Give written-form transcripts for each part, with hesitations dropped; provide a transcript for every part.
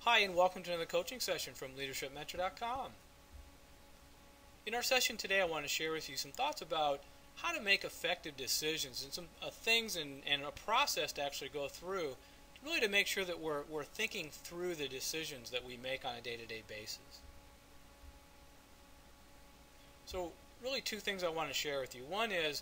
Hi, and welcome to another coaching session from leadershipmentor.com. In our session today, I want to share with you some thoughts about how to make effective decisions and some things and a process to actually go through, really to make sure that we're thinking through the decisions that we make on a day-to-day basis. So really two things I want to share with you. One is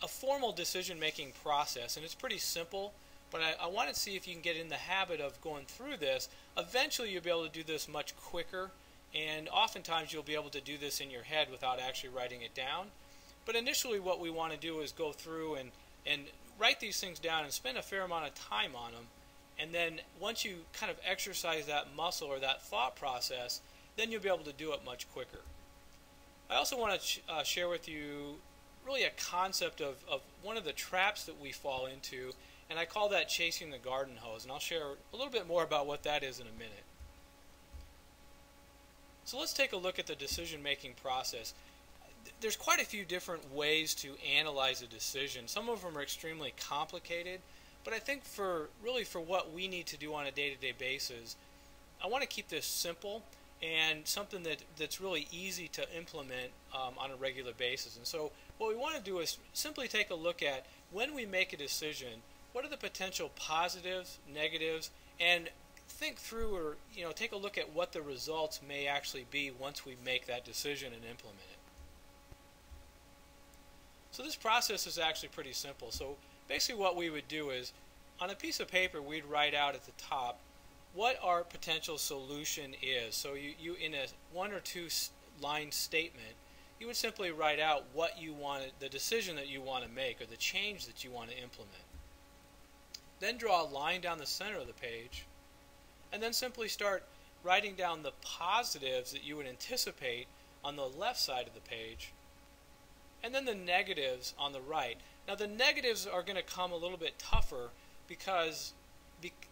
a formal decision-making process, and it's pretty simple. But I want to see if you can get in the habit of going through this. Eventually you'll be able to do this much quicker, and oftentimes you'll be able to do this in your head without actually writing it down. But initially what we want to do is go through and write these things down and spend a fair amount of time on them. And then once you kind of exercise that muscle or that thought process, then you'll be able to do it much quicker. I also want to share with you really a concept of one of the traps that we fall into, and I call that chasing the garden hose, and I'll share a little bit more about what that is in a minute. So let's take a look at the decision-making process. There's quite a few different ways to analyze a decision. Some of them are extremely complicated, but I think for what we need to do on a day-to-day basis, I want to keep this simple and something that's really easy to implement on a regular basis. And so what we want to do is simply take a look at when we make a decision, what are the potential positives, negatives, and think through or take a look at what the results may actually be once we make that decision and implement it. So this process is actually pretty simple. So basically what we would do is on a piece of paper we'd write out at the top what our potential solution is. So you in a 1 or 2 line statement, you would simply write out what you want, the decision that you want to make or the change that you want to implement. Then draw a line down the center of the page, and then simply start writing down the positives that you would anticipate on the left side of the page, and then the negatives on the right. Now the negatives are going to come a little bit tougher because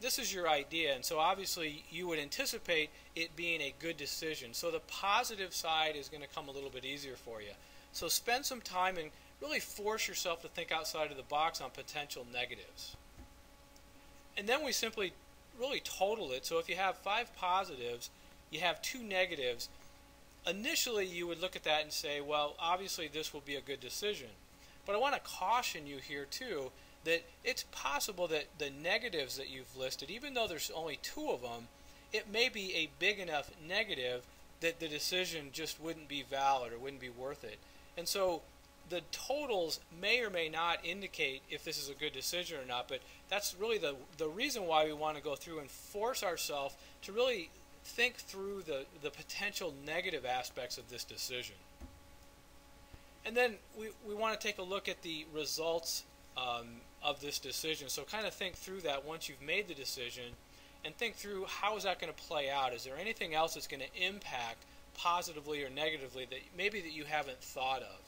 this is your idea, and so obviously you would anticipate it being a good decision. So the positive side is going to come a little bit easier for you. So spend some time and really force yourself to think outside of the box on potential negatives. And then we simply really total it. So if you have 5 positives, you have 2 negatives, initially you would look at that and say, well, obviously this will be a good decision. But I want to caution you here too that it's possible that the negatives that you've listed, even though there's only 2 of them, it may be a big enough negative that the decision just wouldn't be valid or wouldn't be worth it. And so the totals may or may not indicate if this is a good decision or not, but that's really the reason why we want to go through and force ourselves to really think through the potential negative aspects of this decision. And then we want to take a look at the results of this decision. So kind of think through that once you've made the decision and think through how is that going to play out. Is there anything else that's going to impact positively or negatively that maybe that you haven't thought of?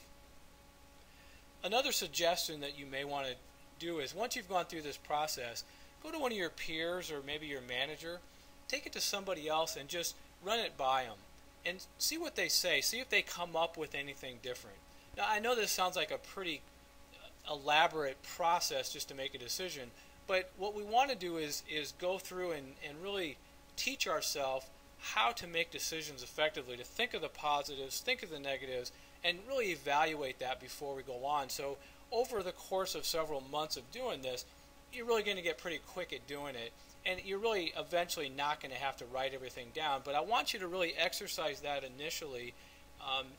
Another suggestion that you may want to do is once you've gone through this process, go to one of your peers or maybe your manager, take it to somebody else and just run it by them and see what they say. See if they come up with anything different. Now I know this sounds like a pretty elaborate process just to make a decision, but what we want to do is go through and really teach ourselves how to make decisions effectively, to think of the positives, think of the negatives, and really evaluate that before we go on. So over the course of several months of doing this, you're really going to get pretty quick at doing it, and you're really eventually not going to have to write everything down. But I want you to really exercise that initially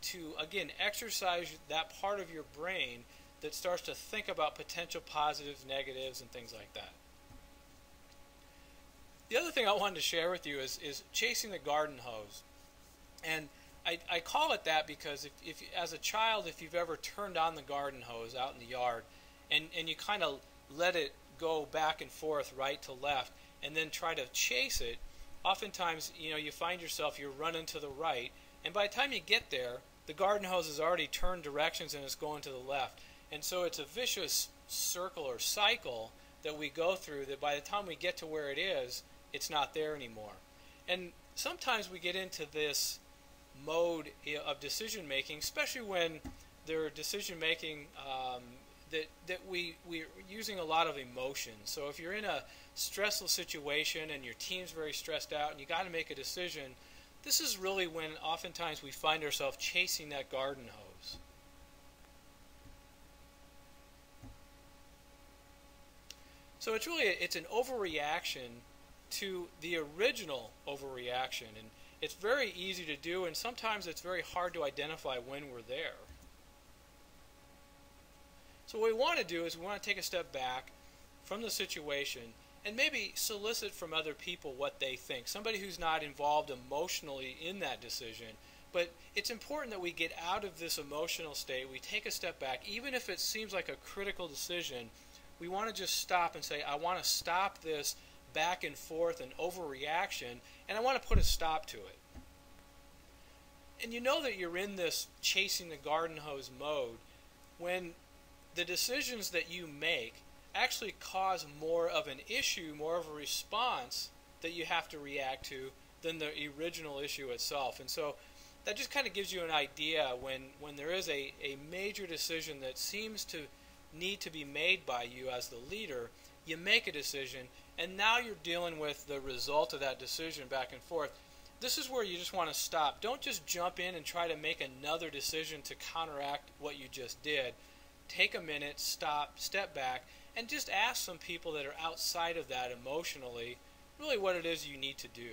to, again, exercise that part of your brain that starts to think about potential positives, negatives, and things like that. The other thing I wanted to share with you is chasing the garden hose. And I call it that because if as a child, if you've ever turned on the garden hose out in the yard and you kind of let it go back and forth, right to left, and then try to chase it, oftentimes you find yourself you're running to the right, and by the time you get there, the garden hose has already turned directions and it's going to the left. And so it's a vicious circle or cycle that we go through that by the time we get to where it is, it's not there anymore. And sometimes we get into this mode of decision making, especially when they're decision making we're using a lot of emotion. So if you're in a stressful situation and your team's very stressed out and you got to make a decision, this is really when oftentimes we find ourselves chasing that garden hose. So it's an overreaction to the original overreaction, and it's very easy to do, and sometimes it's very hard to identify when we're there. So what we want to do is we want to take a step back from the situation and maybe solicit from other people what they think. Somebody who's not involved emotionally in that decision. But it's important that we get out of this emotional state. We take a step back. Even if it seems like a critical decision, we want to just stop and say, I want to stop this back and forth and overreaction, and I want to put a stop to it. And you know that you're in this chasing the garden hose mode when the decisions that you make actually cause more of an issue, more of a response that you have to react to than the original issue itself. And so that just kind of gives you an idea when there is a major decision that seems to need to be made by you as the leader, you make a decision, and now you're dealing with the result of that decision back and forth. This is where you just want to stop. Don't just jump in and try to make another decision to counteract what you just did. Take a minute, stop, step back, and just ask some people that are outside of that emotionally really what it is you need to do.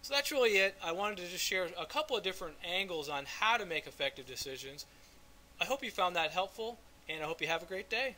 So that's really it. I wanted to just share a couple of different angles on how to make effective decisions. I hope you found that helpful, and I hope you have a great day.